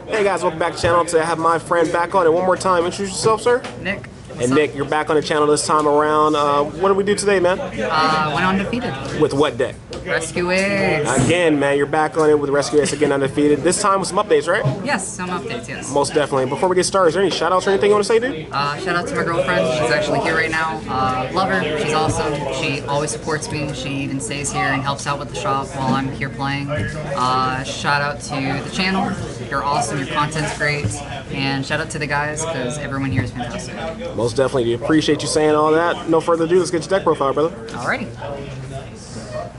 Hey guys, welcome back to the channel. Today I have my friend back on it one more time. Introduce yourself, sir. Nick. And Nick, you're back on the channel this time around. What did we do today, man? Went undefeated. With what deck? Rescue Ace. Again, man, you're back on it with Rescue Ace again, undefeated. This time with some updates, right? Yes, some updates, yes. Most definitely. Before we get started, is there any shout outs or anything you want to say, dude? Shout out to my girlfriend. She's actually here right now. Love her. She's awesome. She always supports me. She even stays here and helps out with the shop while I'm here playing. Shout out to the channel. You're awesome. Your content's great. And shout out to the guys, because everyone here is fantastic. Most definitely. We appreciate you saying all that. No further ado, let's get your deck profile, brother. Alrighty.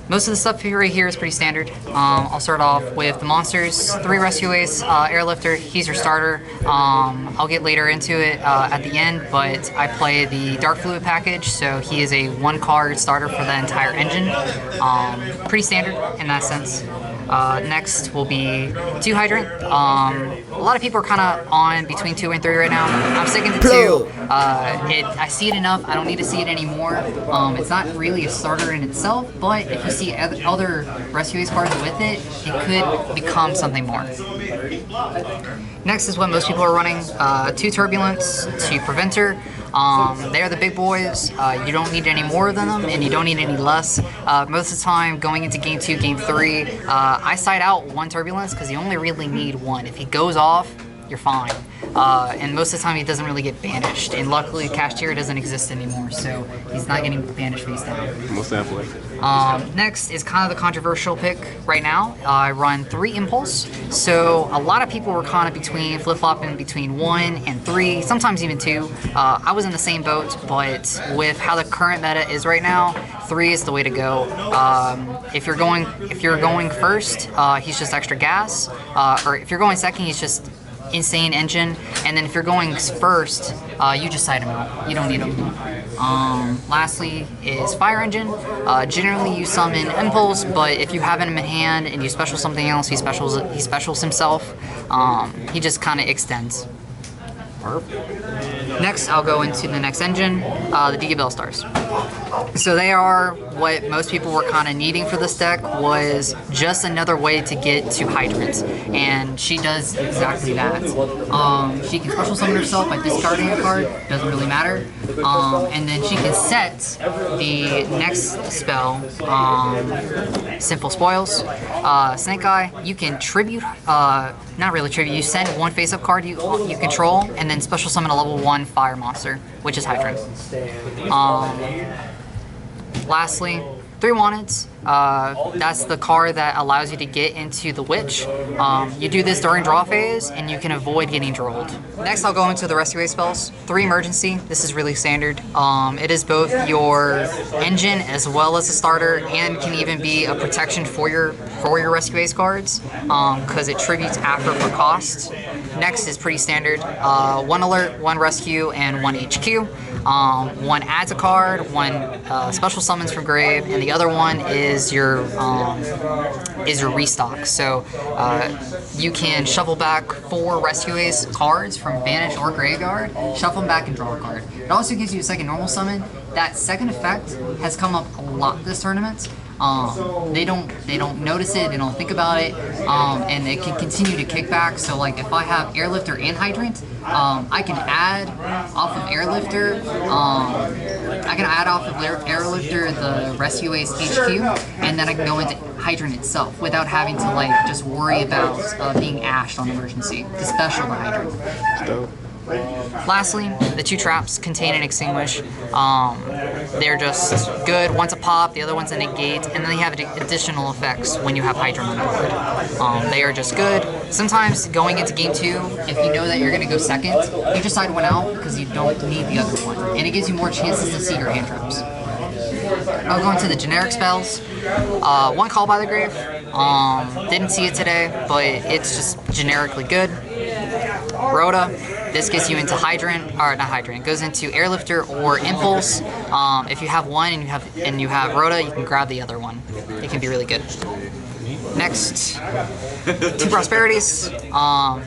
Most of the stuff right here is pretty standard. I'll start off with the monsters. 3 Rescue Ace, Airlifter, he's your starter. I'll get later into it at the end, but I play the Dark Fluid package, so he is a 1-card starter for the entire engine. Pretty standard in that sense. Next will be 2 Hydrant. A lot of people are kind of on between 2 and 3 right now. I'm sticking to 2. I see it enough. I don't need to see it anymore. It's not really a starter in itself, but if you see other Rescue Ace cards with it, it could become something more. Next is what most people are running. 2 Turbulence, 2 Preventer. They're the big boys. You don't need any more than them, and you don't need any less. Most of the time, going into Game 2, Game 3, I side out 1 Turbulence because you only really need 1. If he goes off, you're fine. And most of the time he doesn't really get banished. And luckily Cashier doesn't exist anymore, so he's not getting banished face down. Most definitely. Next is kind of the controversial pick right now. I run 3 Impulse. So a lot of people were kind of between flip-flopping between 1 and 3, sometimes even 2. I was in the same boat, but with how the current meta is right now, 3 is the way to go. If you're going first, he's just extra gas. Or if you're going second, he's just insane engine, and then if you're going first, you just side him out. You don't need him. Lastly is Fire Engine. Generally you summon Impulse, but if you have him in hand and you special something else, he specials himself. He just kind of extends. Next, I'll go into the next engine, the Giga Bell Stars. So they are what most people were kind of needing for this deck, was just another way to get to Hydrant, and she does exactly that. She can special summon herself by discarding a card, doesn't really matter, and then she can set the next spell, Sinful Spoils. Snake Eye, you can tribute, not really tribute, you send 1 face-up card you control, and then special summon a level 1 fire monster, which is Hydrant. Lastly, 3 Wanteds. That's the card that allows you to get into the Witch. You do this during draw phase, and you can avoid getting drolled. Next, I'll go into the Rescue Ace spells. 3 Emergency. This is really standard. It is both your engine as well as a starter, and can even be a protection for your Rescue Ace cards, because it tributes after for cost. Next is pretty standard. 1 Alert, 1 Rescue, and 1 HQ. 1 adds a card, 1 special summons from grave, and the other one is your restock. So you can shuffle back 4 Rescue Ace cards from Banish or Graveyard, shuffle them back and draw a card. It also gives you a second normal summon. That second effect has come up a lot this tournament. They don't notice it, they don't think about it, and it can continue to kick back. So like if I have Airlifter and Hydrant, I can add off of Airlifter, the Rescue Ace HQ, and then I can go into Hydrant itself without having to like just worry about being ashed on emergency to special the Hydrant. Lastly, the 2 traps, Contain and Extinguish. They're just good. One's a pop, the other one's a negate, and then they have additional effects when you have Hydrant on board. They are just good. Sometimes going into Game 2, if you know that you're going to go second, you just side 1 out because you don't need the other one, and it gives you more chances to see your hand traps. I'll go into the generic spells. 1 Call by the Grave. Didn't see it today, but it's just generically good. Rhoda. This gets you into Hydrant, or not Hydrant, it goes into Airlifter or Impulse. If you have 1 and you have Rhoda, you can grab the other one. It can be really good. Next, 2 Prosperities.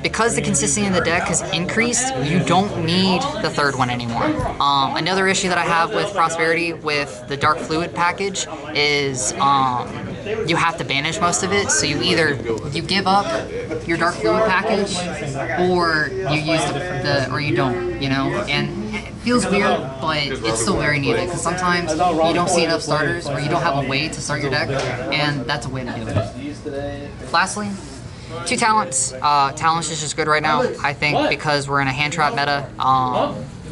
Because the consistency in the deck has increased, you don't need the 3rd one anymore. Another issue that I have with Prosperity with the Dark Fluid package is you have to banish most of it. So you either give up your Dark Fluid package, or you use or you don't, you know. And it feels weird, but it's still very needed because sometimes you don't see enough starters, or you don't have a way to start your deck, and that's a way to do it. Lastly, 2 talents. Talents is just good right now. I think because we're in a hand trap meta.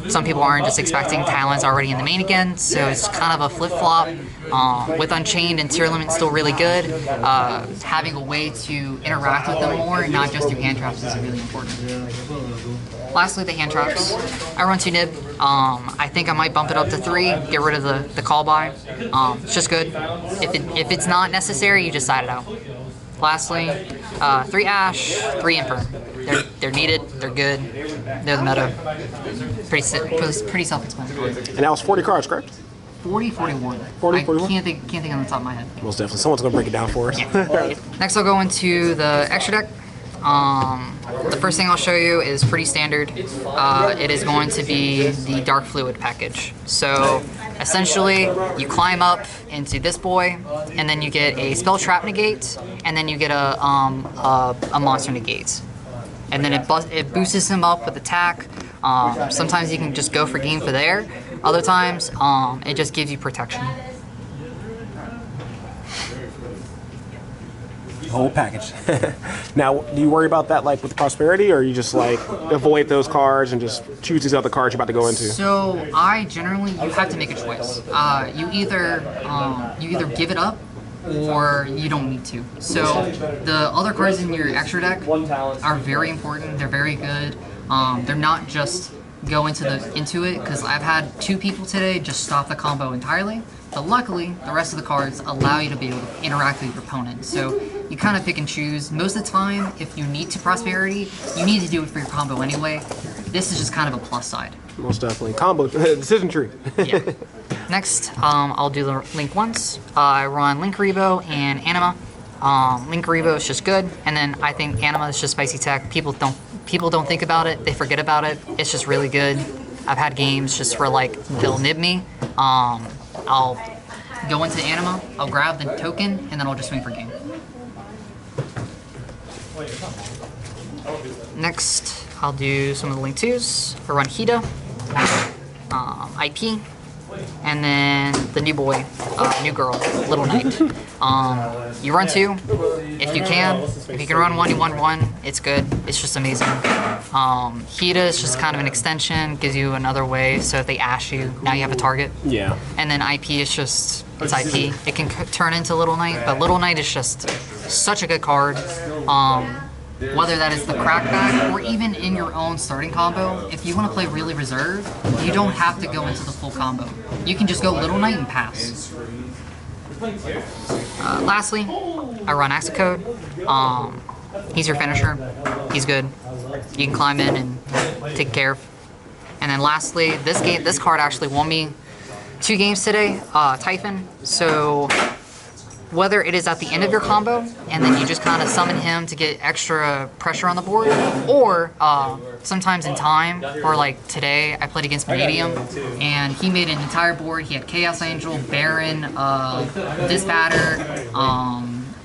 Some people aren't just expecting talents already in the main again, so it's kind of a flip-flop. With Unchained and Tier Limit still really good, having a way to interact with them more, not just through hand traps, is really important. Lastly, the hand traps. I run 2 nib. I think I might bump it up to 3, get rid of the call by. It's just good. If it's not necessary, you just side it out. Lastly, 3 Ash, 3 Imper. They're needed, they're good, they're the meta. Pretty self-explanatory. And that was 40 cards, correct? 40, 41. 40, 41? I can't think on the top of my head. Most definitely. Someone's going to break it down for us. Yeah. Next I'll go into the extra deck. The first thing I'll show you is pretty standard. It is going to be the Dark Fluid package. So essentially, you climb up into this boy, and then you get a Spell Trap negate, and then you get a monster negate. And then it boosts him up with attack. Sometimes you can just go for game for there. Other times, it just gives you protection. Whole package. Now, do you worry about that like with prosperity, or you just like avoid those cards and just choose these other cards you're about to go into? So you have to make a choice. You either give it up, or you don't need to. So the other cards in your extra deck are very important. They're very good. They're not just go into it, because I've had 2 people today just stop the combo entirely. But luckily, the rest of the cards allow you to be able to interact with your opponent. So you kind of pick and choose. Most of the time, if you need to prosperity, you need to do it for your combo anyway. This is just kind of a plus side. Most definitely. Combo decision tree. Yeah. Next, I'll do the Link once. I run Link Rebo and Anima. Link Rebo is just good, and then I think Anima is just spicy tech. People don't think about it. They forget about it. It's just really good. I've had games just where like they'll nib me. I'll go into Anima, I'll grab the token, and then I'll just swing for game. Next, I'll do some of the Link 2s. I run Hida, IP, and then the new boy, new girl, Little Knight. You run 2, if you can. If you can run 1, you run 1. It's good. It's just amazing. Hida is just kind of an extension, gives you another way. So if they ash you, now you have a target. Yeah. And then IP is just, it's IP. It can turn into Little Knight, but Little Knight is just such a good card. Whether that is the crackback or even in your own starting combo, if you want to play really reserved, you don't have to go into the full combo. You can just go Little Knight and pass. Lastly, I run Axicode. He's your finisher. He's good. You can climb in and take care of. And then lastly, this card actually won me 2 games today, Typhon. So whether it is at the end of your combo, and then you just kind of summon him to get extra pressure on the board, or sometimes in time, or like today, I played against Vanadium, and he made an entire board. He had Chaos Angel, Baron, Disbatter,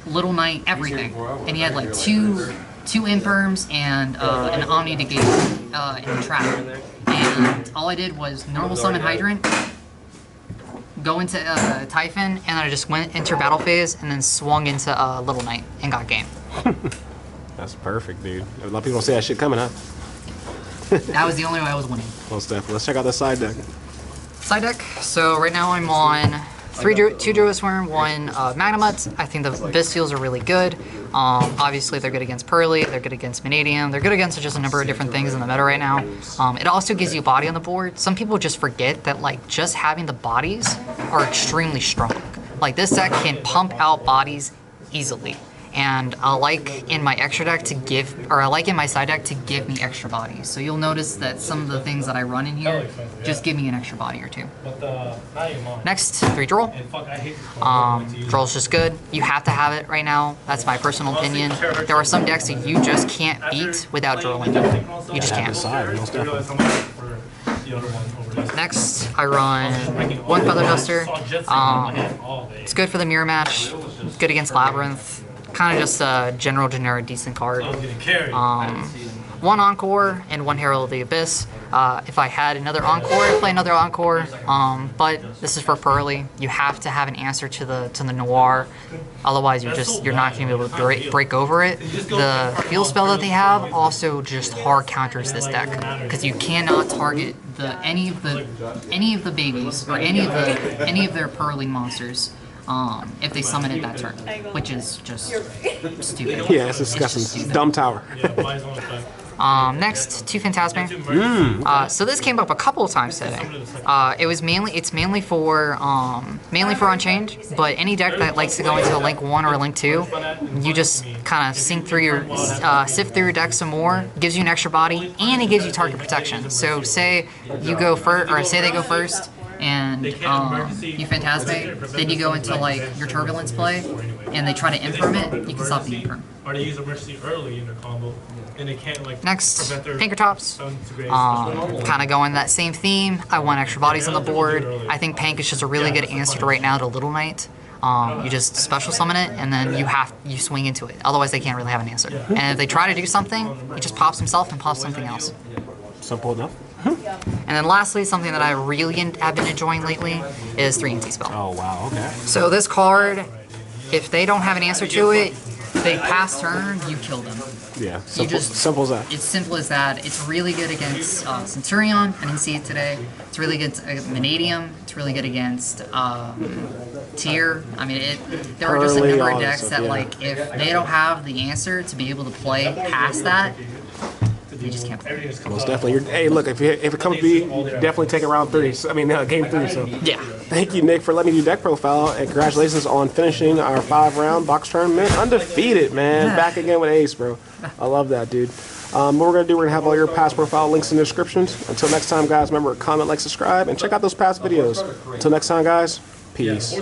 Little Knight, everything. And he had like two Imperms and an Omni to get in the trap. And all I did was normal summon Hydrant, go into Typhon, and then I just went into battle phase and then swung into Little Knight and got game. That's perfect, dude. A lot of people don't see that shit coming, huh? That was the only way I was winning. Most definitely. Let's check out the side deck. Side deck. So right now I'm on 2 Druisworm, 1 Magnamut. I think the Bystials are really good. Obviously they're good against Pearly, they're good against Vanadium, they're good against just a number of different things in the meta right now. It also gives you a body on the board. Some people just forget that like just having the bodies are extremely strong. Like this deck can pump out bodies easily. And I like in my extra deck to give, or I like in my side deck to give me extra bodies. So you'll notice that some of the things that I run in here just give me an extra body or 2. Next, 3 Droll. Droll's just good. You have to have it right now. That's my personal opinion. There are some decks that you just can't beat without Drolling. You just can't. Next, I run one Feather Duster. It's good for the mirror match. It's good against Labyrinth. Kind of just a general generic decent card. One Encore and one Herald of the Abyss. If I had another Encore, I'd play another Encore. But this is for Pearly. You have to have an answer to the Noir. Otherwise, you're not going to be able to break over it. The Heal spell that they have also just hard counters this deck because you cannot target any of the babies or any of their Pearly monsters. If they summon it that turn, which is just stupid. Yeah, it's disgusting. It's dumb tower. Next, two Phantasme. So this came up a couple of times today. It's mainly for Unchained, but any deck that likes to go into a Link 1 or a Link 2, you just kind of sift through your deck some more, gives you an extra body, and it gives you target protection. So say you go first, or say they go first, and you Phantasme, then you go into like your Turbulence play, and they try to Imperm it, you can stop the Imperm. Or they use emergency early in their combo, and they can't like Next, Pinkertops. Kind of going that same theme. I want extra bodies on the board. I think Pank is just a really good answer right now to Little Knight. You just special summon it, and then you swing into it. Otherwise, they can't really have an answer. And if they try to do something, he just pops himself and pops something else. Simple enough. And then lastly, something that I really have been enjoying lately is 3 Anti-Spell. Oh, wow, okay. So this card, if they don't have an answer to it, they pass turn, you kill them. Yeah, simple as that. It's simple as that. It's really good against Centurion. I didn't see it today. It's really good against Vanadium. It's really good against Tier. I mean, there are just a number of decks that, like, if they don't have the answer to be able to play past that, they just can't play. Most definitely. Hey, look, if it comes to be, definitely take it round 3. I mean, game 3. So yeah. Thank you, Nick, for letting me do deck profile, and congratulations on finishing our 5-round box tournament undefeated, man. Back again with Ace, bro. I love that, dude. What we're gonna do, we're gonna have all your past profile links in the descriptions. Until next time, guys, remember comment, like, subscribe, and check out those past videos. Until next time, guys, peace.